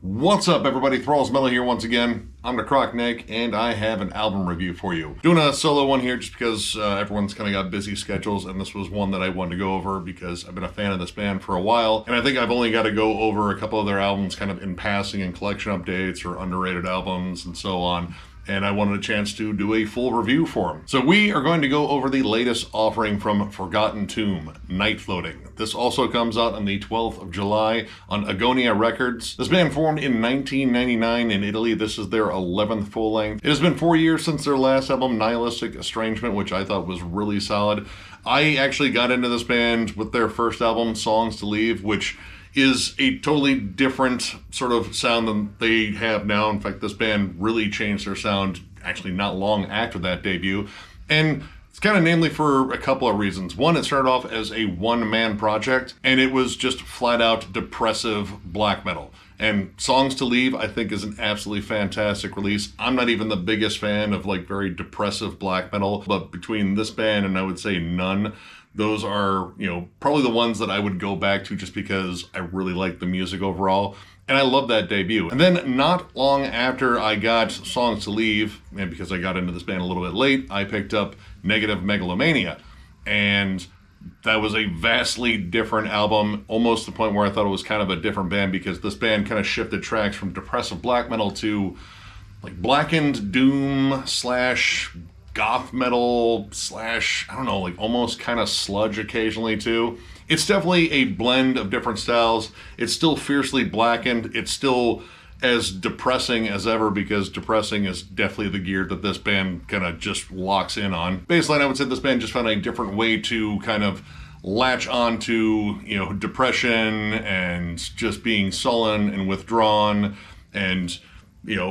What's up, everybody? Thralls Metal here once again. I'm Necrotic Nick, and I have an album review for you. Doing a solo one here just because everyone's kind of got busy schedules, and this was one that I wanted to go over because I've been a fan of this band for a while, and I think I've only got to go over a couple of their albums kind of in passing and collection updates or underrated albums and so on. And I wanted a chance to do a full review for them. So we are going to go over the latest offering from Forgotten Tomb, Nightfloating. This also comes out on the 12th of July on Agoniarecords. This band formed in 1999 in Italy. This is their 11th full length. It has been 4 years since their last album, Nihilistic Estrangement, which I thought was really solid. I actually got into this band with their first album, Songs to Leave, which is a totally different sort of sound than they have now. In fact, this band really changed their sound actually not long after that debut. And it's kind of namely for a couple of reasons. One, it started off as a one-man project, and it was just flat-out depressive black metal. And Songs to Leave, I think, is an absolutely fantastic release. I'm not even the biggest fan of like very depressive black metal, but between this band and I would say None, those are, probably the ones that I would go back to just because I really like the music overall. And I love that debut. And then not long after I got Songs to Leave, and because I got into this band a little bit late, I picked up Negative Megalomania. And that was a vastly different album, almost to the point where I thought it was kind of a different band, because this band kind of shifted tracks from depressive black metal to like blackened doom slash goth metal slash, I don't know, like almost kind of sludge occasionally too. It's definitely a blend of different styles. It's still fiercely blackened. It's still as depressing as ever, because depressing is definitely the gear that this band kind of just locks in on. Baseline, I would say this band just found a different way to kind of latch on to, depression and just being sullen and withdrawn, and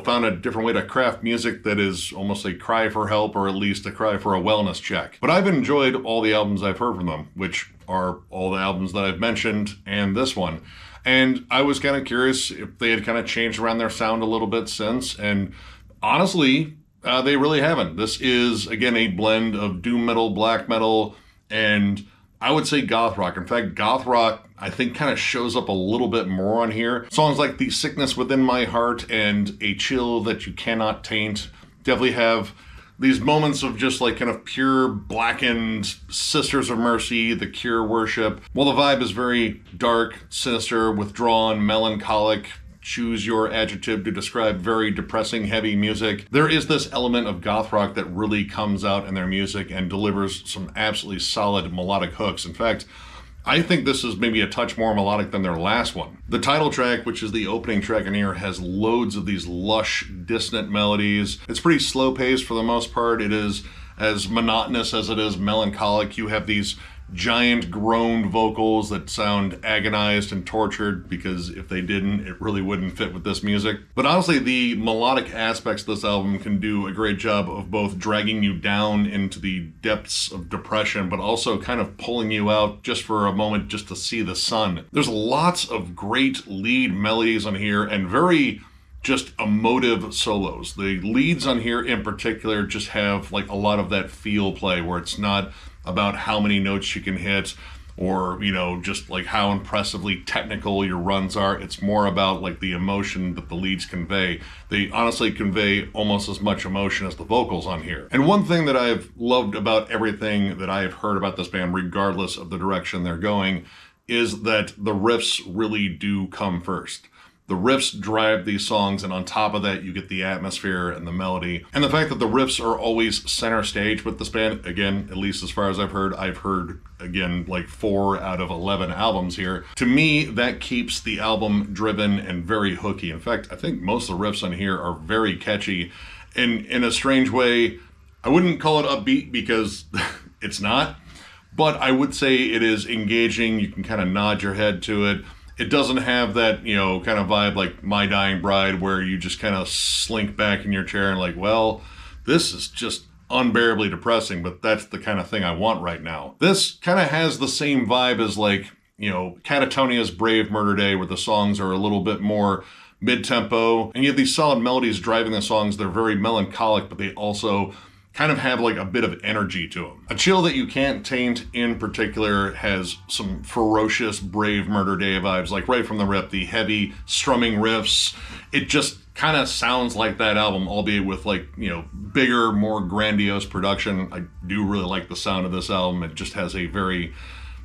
found a different way to craft music that is almost a cry for help, or at least a cry for a wellness check. But I've enjoyed all the albums I've heard from them, which are all the albums that I've mentioned and this one. And I was kind of curious if they had kind of changed around their sound a little bit since, and honestly, they really haven't. This is, again, a blend of doom metal, black metal, and I would say goth rock. In fact, goth rock, I think, kind of shows up a little bit more on here. Songs like The Sickness Within My Heart and A Chill That You Cannot Taint definitely have these moments of just like kind of pure blackened Sisters of Mercy, The Cure worship. While the vibe is very dark, sinister, withdrawn, melancholic, choose your adjective to describe very depressing, heavy music, there is this element of goth rock that really comes out in their music and delivers some absolutely solid melodic hooks. In fact, I think this is maybe a touch more melodic than their last one. The title track, which is the opening track in here, has loads of these lush, dissonant melodies. It's pretty slow paced for the most part. It is as monotonous as it is melancholic. You have these giant groaned vocals that sound agonized and tortured, because if they didn't, it really wouldn't fit with this music. But honestly, the melodic aspects of this album can do a great job of both dragging you down into the depths of depression, but also kind of pulling you out just for a moment just to see the sun. There's lots of great lead melodies on here and very just emotive solos. The leads on here in particular just have like a lot of that feel play, where it's not about how many notes you can hit or, just like how impressively technical your runs are. It's more about like the emotion that the leads convey. They honestly convey almost as much emotion as the vocals on here. And one thing that I've loved about everything that I have heard about this band, regardless of the direction they're going, is that the riffs really do come first. The riffs drive these songs, and on top of that, you get the atmosphere and the melody. And the fact that the riffs are always center stage with this band, again, at least as far as I've heard, again, like 4 out of 11 albums here. To me, that keeps the album driven and very hooky. In fact, I think most of the riffs on here are very catchy. And in a strange way, I wouldn't call it upbeat, because it's not, but I would say it is engaging. You can kind of nod your head to it. It doesn't have that, kind of vibe like My Dying Bride, where you just kind of slink back in your chair and like, well, this is just unbearably depressing, but that's the kind of thing I want right now. This kind of has the same vibe as like, Catatonia's Brave Murder Day, where the songs are a little bit more mid-tempo, and you have these solid melodies driving the songs. They're very melancholic, but they also kind of have like a bit of energy to them. A Chill That You Can't Taint in particular has some ferocious Brave Murder Day vibes, like right from the rip, the heavy strumming riffs. It just kind of sounds like that album, albeit with like, you know, bigger, more grandiose production. I do really like the sound of this album. It just has a very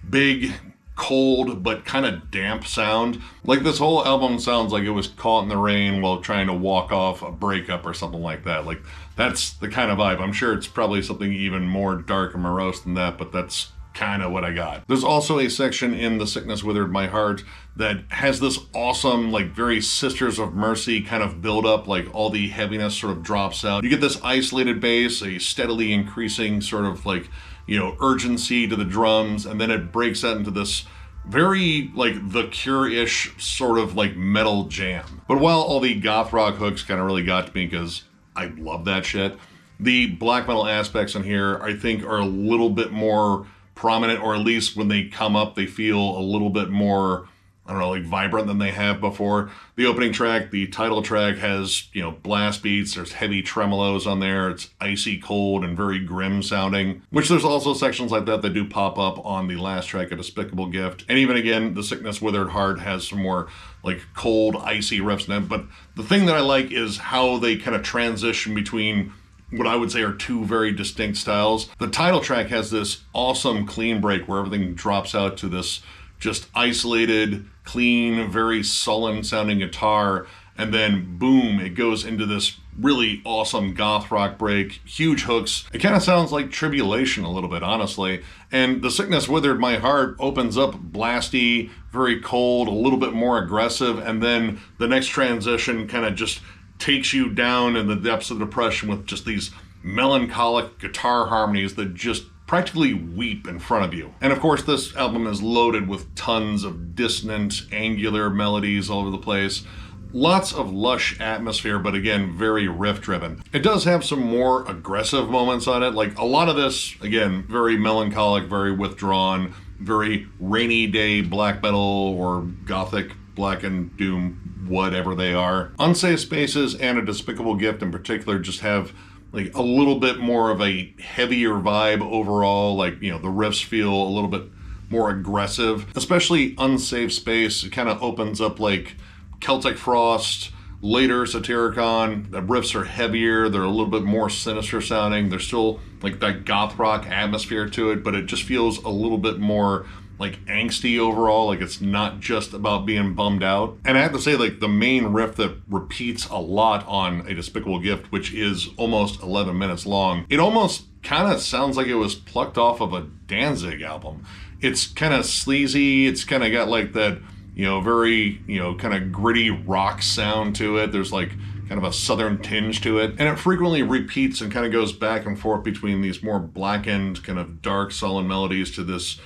big, cold, but kind of damp sound. Like this whole album sounds like it was caught in the rain while trying to walk off a breakup or something like that. Like that's the kind of vibe. I'm sure it's probably something even more dark and morose than that, but that's kind of what I got. There's also a section in The Sickness Withered My Heart that has this awesome, like very Sisters of Mercy kind of build up, like all the heaviness sort of drops out. You get this isolated bass, a steadily increasing sort of like, you know, urgency to the drums, and then it breaks out into this very like The Cure-ish sort of like metal jam. But while all the goth rock hooks kind of really got to me because I love that shit, the black metal aspects in here I think are a little bit more prominent, or at least when they come up they feel a little bit more, I don't know, like vibrant than they have before. The opening track, the title track, has, you know, blast beats, there's heavy tremolos on there, it's icy cold and very grim sounding, which there's also sections like that that do pop up on the last track, A Despicable Gift. And even again, The Sickness Withered Heart has some more like cold, icy riffs in it. But the thing that I like is how they kind of transition between what I would say are two very distinct styles. The title track has this awesome clean break where everything drops out to this just isolated, clean, very sullen sounding guitar, and then boom, it goes into this really awesome goth rock break, huge hooks. It kind of sounds like Tribulation a little bit, honestly. And The Sickness Withered My Heart opens up blasty, very cold, a little bit more aggressive, and then the next transition kind of just takes you down in the depths of depression with just these melancholic guitar harmonies that just practically weep in front of you. And of course, this album is loaded with tons of dissonant, angular melodies all over the place. Lots of lush atmosphere, but again, very riff-driven. It does have some more aggressive moments on it. Like a lot of this, again, very melancholic, very withdrawn, very rainy day black metal or gothic, blackened, doom, whatever they are. Unsafe Spaces and A Despicable Gift in particular just have like a little bit more of a heavier vibe overall. Like, you know, the riffs feel a little bit more aggressive, especially Unsafe Space. It kind of opens up like Celtic Frost, later Satyricon. The riffs are heavier, they're a little bit more sinister sounding. There's still like that goth rock atmosphere to it, but it just feels a little bit more like angsty overall. Like it's not just about being bummed out. And I have to say, like the main riff that repeats a lot on A Despicable Gift, which is almost 11 minutes long, it almost kind of sounds like it was plucked off of a Danzig album. It's kind of sleazy, it's kind of got like that, you know, very, you know, kind of gritty rock sound to it. There's like kind of a southern tinge to it. And it frequently repeats and kind of goes back and forth between these more blackened, kind of dark, sullen melodies to this,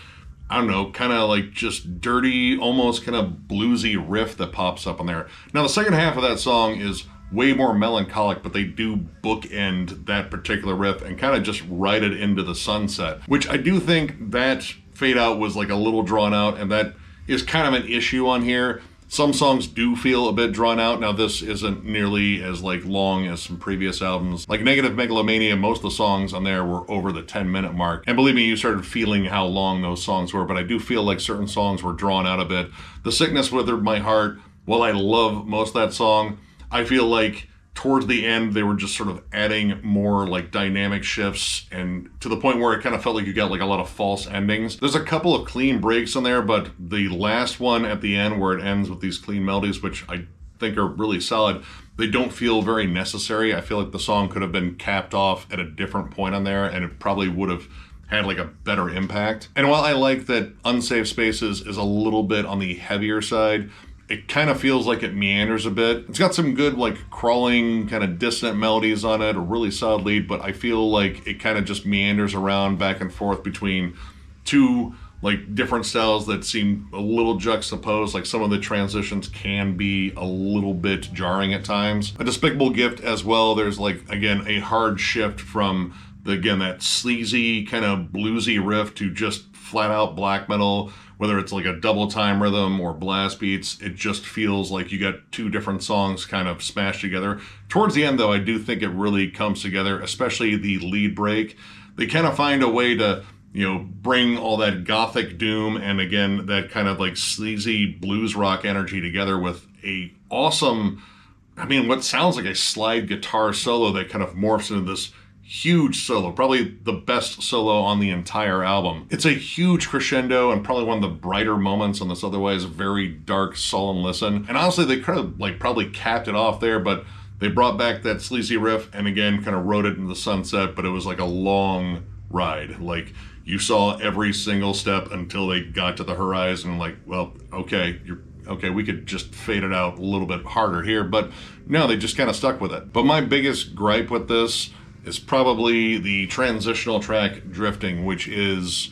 I don't know, kind of like just dirty, almost kind of bluesy riff that pops up on there. Now, the second half of that song is way more melancholic, but they do bookend that particular riff and kind of just ride it into the sunset, which I do think that fade out was like a little drawn out, and that is kind of an issue on here. Some songs do feel a bit drawn out. Now, this isn't nearly as like long as some previous albums. Like Negative Megalomania, most of the songs on there were over the 10-minute mark. And believe me, you started feeling how long those songs were, but I do feel like certain songs were drawn out a bit. The Sickness Withered My Heart, while I love most of that song, I feel like towards the end, they were just sort of adding more like dynamic shifts, and to the point where it kind of felt like you got like a lot of false endings. There's a couple of clean breaks in there, but the last one at the end where it ends with these clean melodies, which I think are really solid, they don't feel very necessary. I feel like the song could have been capped off at a different point on there, and it probably would have had like a better impact. And while I like that Unsafe Spaces is a little bit on the heavier side, it kind of feels like it meanders a bit. It's got some good like crawling kind of dissonant melodies on it, a really solid lead, but I feel like it kind of just meanders around back and forth between two like different styles that seem a little juxtaposed. Like some of the transitions can be a little bit jarring at times. A Despicable Gift as well, there's like, again, a hard shift from again, that sleazy kind of bluesy riff to just flat out black metal, whether it's like a double time rhythm or blast beats, it just feels like you got two different songs kind of smashed together. Towards the end, though, I do think it really comes together, especially the lead break. They kind of find a way to, you know, bring all that gothic doom and again, that kind of like sleazy blues rock energy together with a awesome, I mean, what sounds like a slide guitar solo that kind of morphs into this huge solo, probably the best solo on the entire album. It's a huge crescendo and probably one of the brighter moments on this otherwise very dark, sullen listen. And honestly, they could have like probably capped it off there, but they brought back that sleazy riff and again kind of rode it into the sunset, but it was like a long ride. Like you saw every single step until they got to the horizon, like, well, okay, we could just fade it out a little bit harder here, but no, they just kind of stuck with it. But my biggest gripe with this is probably the transitional track Drifting, which is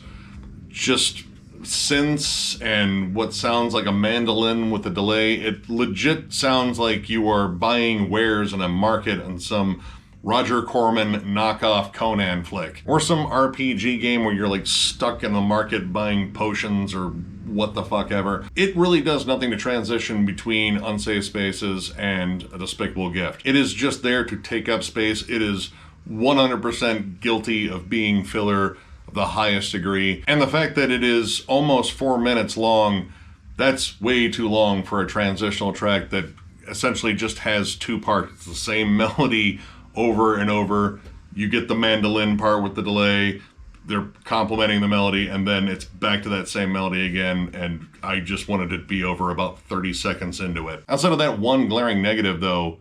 just synths and what sounds like a mandolin with a delay. It legit sounds like you are buying wares in a market in some Roger Corman knockoff Conan flick, or some RPG game where you're like stuck in the market buying potions or what the fuck ever. It really does nothing to transition between Unsafe Spaces and A Despicable Gift. It is just there to take up space. It is 100% guilty of being filler of the highest degree. And the fact that it is almost 4 minutes long, that's way too long for a transitional track that essentially just has two parts. It's the same melody over and over. You get the mandolin part with the delay, they're complementing the melody, and then it's back to that same melody again, and I just wanted it to be over about 30 seconds into it. Outside of that one glaring negative though,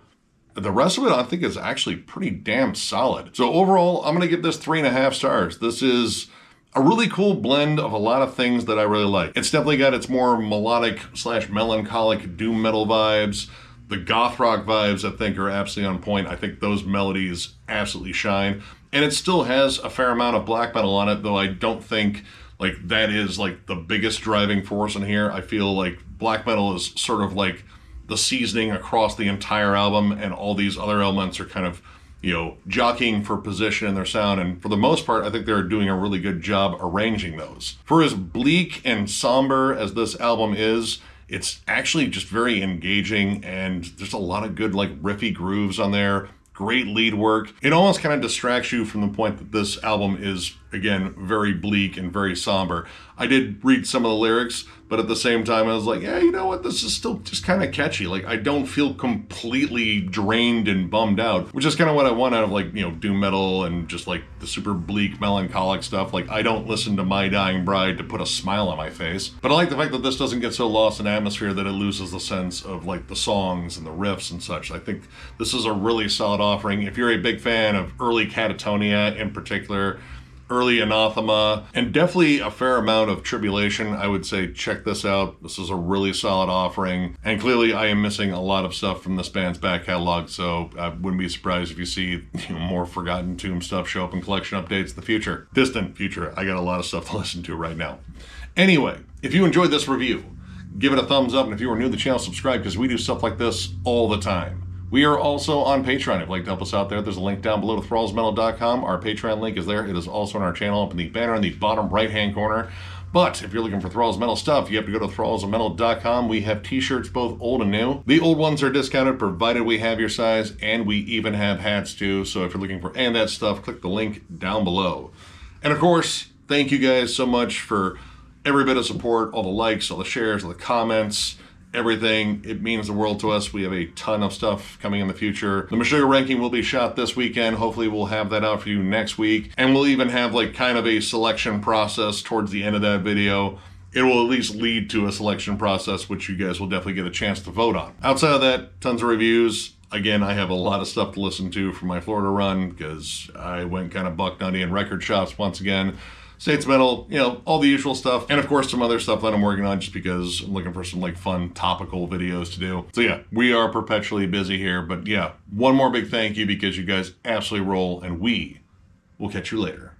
the rest of it I think is actually pretty damn solid. So overall, I'm gonna give this 3.5 stars. This is a really cool blend of a lot of things that I really like. It's definitely got its more melodic / melancholic doom metal vibes. The goth rock vibes I think are absolutely on point. I think those melodies absolutely shine. And it still has a fair amount of black metal on it, though I don't think like that is like the biggest driving force in here. I feel like black metal is sort of like the seasoning across the entire album, and all these other elements are kind of, you know, jockeying for position in their sound. And for the most part, I think they're doing a really good job arranging those. For as bleak and somber as this album is, it's actually just very engaging, and there's a lot of good like riffy grooves on there. Great lead work. It almost kind of distracts you from the point that this album is, again, very bleak and very somber. I did read some of the lyrics, but at the same time, I was like, yeah, you know what? This is still just kind of catchy. Like, I don't feel completely drained and bummed out, which is kind of what I want out of, like, you know, doom metal and just like the super bleak, melancholic stuff. Like, I don't listen to My Dying Bride to put a smile on my face, but I like the fact that this doesn't get so lost in atmosphere that it loses the sense of like the songs and the riffs and such. I think this is a really solid offering. If you're a big fan of early Catatonia in particular, early Anathema, and definitely a fair amount of Tribulation, I would say check this out. This is a really solid offering, and clearly I am missing a lot of stuff from this band's back catalog, so I wouldn't be surprised if you see more Forgotten Tomb stuff show up in collection updates in the future. Distant future. I got a lot of stuff to listen to right now. Anyway, if you enjoyed this review, give it a thumbs up, and if you are new to the channel, subscribe, because we do stuff like this all the time. We are also on Patreon. If you'd like to help us out there, there's a link down below to thrallsmetal.com. Our Patreon link is there. It is also on our channel up in the banner in the bottom right-hand corner. But if you're looking for Thralls Metal stuff, you have to go to thrallsmetal.com. We have t-shirts, both old and new. The old ones are discounted, provided we have your size, and we even have hats too. So if you're looking for any of that stuff, click the link down below. And of course, thank you guys so much for every bit of support, all the likes, all the shares, all the comments, everything. It means the world to us. We have a ton of stuff coming in the future. The Meshuggah ranking will be shot this weekend. Hopefully we'll have that out for you next week. And we'll even have like kind of a selection process towards the end of that video. It will at least lead to a selection process, which you guys will definitely get a chance to vote on. Outside of that, tons of reviews. Again, I have a lot of stuff to listen to from my Florida run, because I went kind of buck nutty in record shops once again. States Metal, you know, all the usual stuff. And of course, some other stuff that I'm working on just because I'm looking for some like fun topical videos to do. So yeah, we are perpetually busy here. But yeah, one more big thank you, because you guys absolutely roll, and we will catch you later.